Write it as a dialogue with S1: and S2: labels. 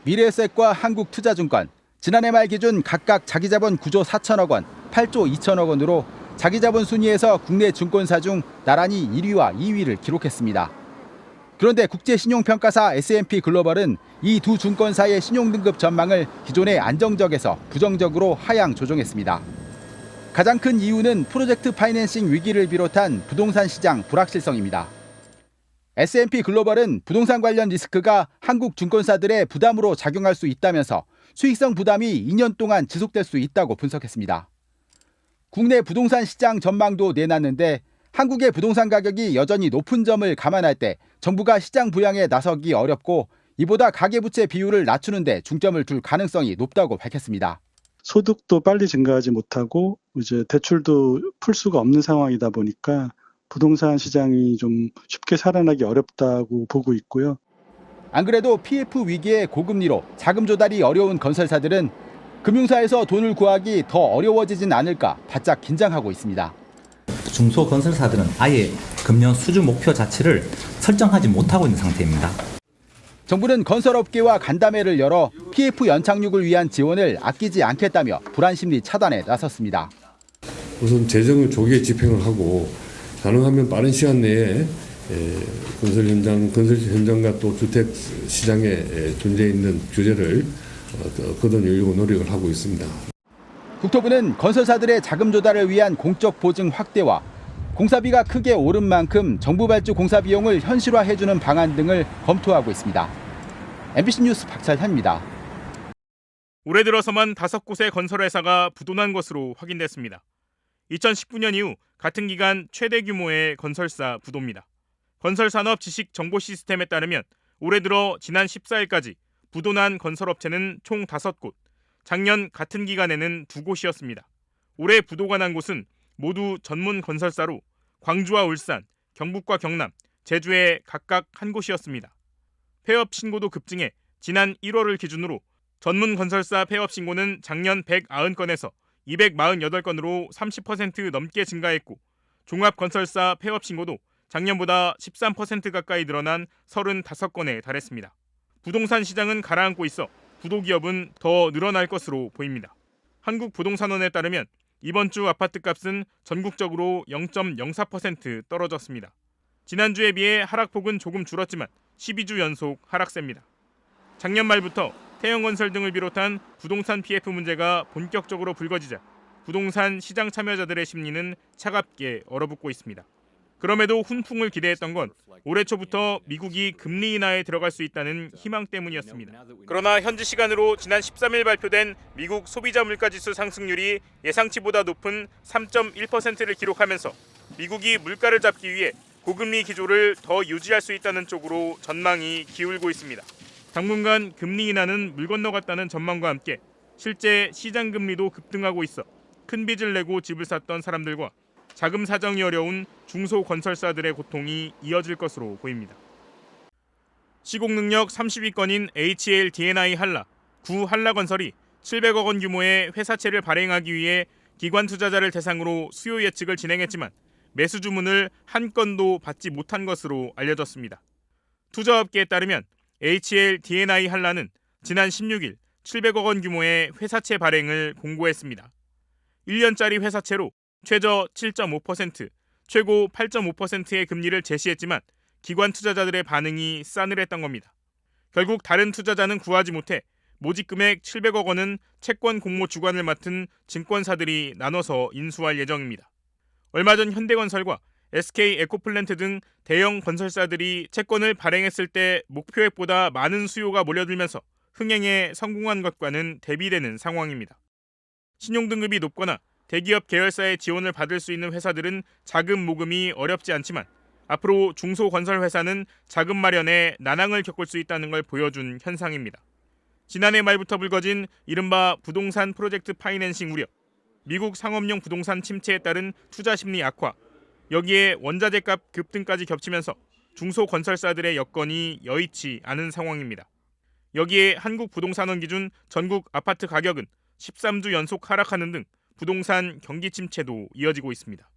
S1: 미래에셋과 한국투자증권, 지난해 말 기준 각각 자기자본 9조 4천억 원, 8조 2천억 원으로 자기자본 순위에서 국내 증권사 중 나란히 1위와 2위를 기록했습니다. 그런데 국제신용평가사 S&P 글로벌은 이 두 증권사의 신용등급 전망을 기존의 안정적에서 부정적으로 하향 조정했습니다. 가장 큰 이유는 프로젝트 파이낸싱 위기를 비롯한 부동산 시장 불확실성입니다. S&P 글로벌은 부동산 관련 리스크가 한국 증권사들의 부담으로 작용할 수 있다면서 수익성 부담이 2년 동안 지속될 수 있다고 분석했습니다. 국내 부동산 시장 전망도 내놨는데 한국의 부동산 가격이 여전히 높은 점을 감안할 때 정부가 시장 부양에 나서기 어렵고 이보다 가계부채 비율을 낮추는 데 중점을 둘 가능성이 높다고 밝혔습니다.
S2: 소득도 빨리 증가하지 못하고 이제 대출도 풀 수가 없는 상황이다 보니까 부동산 시장이 좀 쉽게 살아나기 어렵다고 보고 있고요.
S1: 안 그래도 PF 위기의 고금리로 자금 조달이 어려운 건설사들은 금융사에서 돈을 구하기 더 어려워지진 않을까 바짝 긴장하고 있습니다.
S3: 중소건설사들은 아예 금년 수주 목표 자체를 설정하지 못하고 있는 상태입니다.
S1: 정부는 건설업계와 간담회를 열어 PF 연착륙을 위한 지원을 아끼지 않겠다며 불안심리 차단에 나섰습니다.
S4: 우선 재정을 조기에 집행을 하고 가능하면 빠른 시간 내에 건설 현장과 또 주택 시장에 존재 있는 규제를 걷어내려고 노력을 하고 있습니다.
S1: 국토부는 건설사들의 자금 조달을 위한 공적 보증 확대와 공사비가 크게 오른 만큼 정부 발주 공사 비용을 현실화해주는 방안 등을 검토하고 있습니다. MBC 뉴스 박찬현입니다.
S5: 올해 들어서만 5곳의 건설회사가 부도난 것으로 확인됐습니다. 2019년 이후 같은 기간 최대 규모의 건설사 부도입니다. 건설산업지식정보시스템에 따르면 올해 들어 지난 14일까지 부도난 건설업체는 총 5곳, 작년 같은 기간에는 2곳이었습니다. 올해 부도가 난 곳은 모두 전문 건설사로 광주와 울산, 경북과 경남, 제주에 각각 한 곳이었습니다. 폐업 신고도 급증해 지난 1월을 기준으로 전문 건설사 폐업 신고는 작년 190건에서 248건으로 30% 넘게 증가했고 종합건설사 폐업 신고도 작년보다 13% 가까이 늘어난 35건에 달했습니다. 부동산 시장은 가라앉고 있어 부도기업은 더 늘어날 것으로 보입니다. 한국부동산원에 따르면 이번 주 아파트값은 전국적으로 0.04% 떨어졌습니다. 지난주에 비해 하락폭은 조금 줄었지만 12주 연속 하락세입니다. 작년 말부터 태형건설 등을 비롯한 부동산 PF 문제가 본격적으로 불거지자 부동산 시장 참여자들의 심리는 차갑게 얼어붙고 있습니다. 그럼에도 훈풍을 기대했던 건 올해 초부터 미국이 금리 인하에 들어갈 수 있다는 희망 때문이었습니다. 그러나 현지 시간으로 지난 13일 발표된 미국 소비자 물가지수 상승률이 예상치보다 높은 3.1%를 기록하면서 미국이 물가를 잡기 위해 고금리 기조를 더 유지할 수 있다는 쪽으로 전망이 기울고 있습니다. 당분간 금리 인하는 물 건너갔다는 전망과 함께 실제 시장 금리도 급등하고 있어 큰 빚을 내고 집을 샀던 사람들과 자금 사정이 어려운 중소건설사들의 고통이 이어질 것으로 보입니다. 시공능력 30위권인 HL D&I 한라, 구 한라건설이 700억 원 규모의 회사채를 발행하기 위해 기관 투자자를 대상으로 수요 예측을 진행했지만 매수 주문을 한 건도 받지 못한 것으로 알려졌습니다. 투자업계에 따르면 HL D&I 한라는 지난 16일 700억 원 규모의 회사채 발행을 공고했습니다. 1년짜리 회사채로 최저 7.5%, 최고 8.5%의 금리를 제시했지만 기관 투자자들의 반응이 싸늘했던 겁니다. 결국 다른 투자자는 구하지 못해 모집 금액 700억 원은 채권 공모 주관을 맡은 증권사들이 나눠서 인수할 예정입니다. 얼마 전 현대건설과 SK 에코플랜트 등 대형 건설사들이 채권을 발행했을 때 목표액보다 많은 수요가 몰려들면서 흥행에 성공한 것과는 대비되는 상황입니다. 신용등급이 높거나 대기업 계열사의 지원을 받을 수 있는 회사들은 자금 모금이 어렵지 않지만 앞으로 중소건설회사는 자금 마련에 난항을 겪을 수 있다는 걸 보여준 현상입니다. 지난해 말부터 불거진 이른바 부동산 프로젝트 파이낸싱 우려, 미국 상업용 부동산 침체에 따른 투자 심리 악화, 여기에 원자재값 급등까지 겹치면서 중소건설사들의 여건이 여의치 않은 상황입니다. 여기에 한국부동산원 기준 전국 아파트 가격은 13주 연속 하락하는 등 부동산 경기 침체도 이어지고 있습니다.